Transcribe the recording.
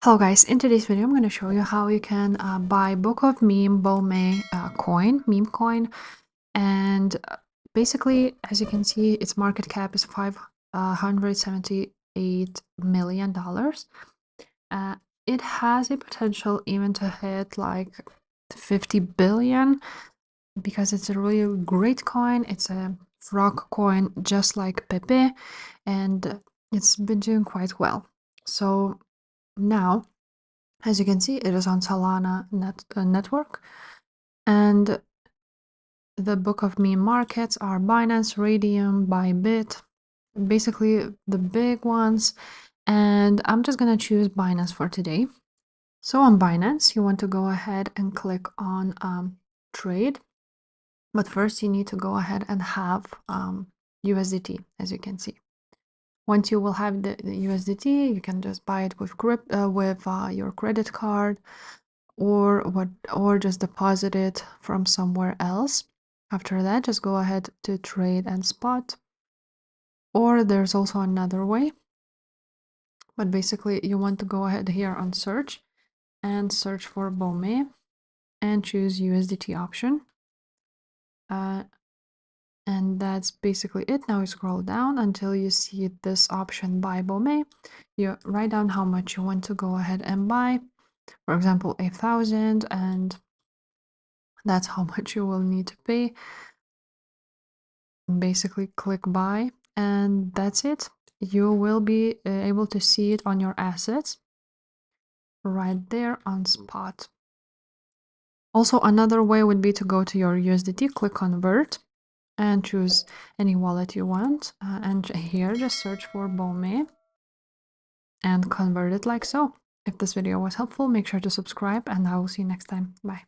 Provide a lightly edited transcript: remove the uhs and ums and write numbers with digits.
Hello guys, in today's video I'm going to show you how you can buy Book of Meme BOME meme coin, and basically, as you can see, its market cap is $578 million. It has a potential even to hit like 50 billion because it's a really great coin. It's a frog coin just like Pepe, and it's been doing quite well. So now, as you can see, it is on Solana network, and the Book of Meme markets are Binance, Radium, Bybit, basically the big ones. And I'm just gonna choose Binance for today. So on Binance, you want to go ahead and click on trade, but first you need to go ahead and have USDT, as you can see. Once you will have the USDT, you can just buy it with your credit card, or just deposit it from somewhere else. After that, just go ahead to trade and spot. Or there's also another way, but basically you want to go ahead here on search and search for BOME and choose USDT option. And that's basically it. Now you scroll down until you see this option, buy BOME. You write down how much you want to go ahead and buy, for example 8,000, and that's how much you will need to pay. Basically click buy, and that's it. You will be able to see it on your assets right there on spot. Also, another way would be to go to your USDT, click convert, and choose any wallet you want, and here just search for BOME and convert it like so. If this video was helpful, make sure to subscribe, and I will see you next time. Bye.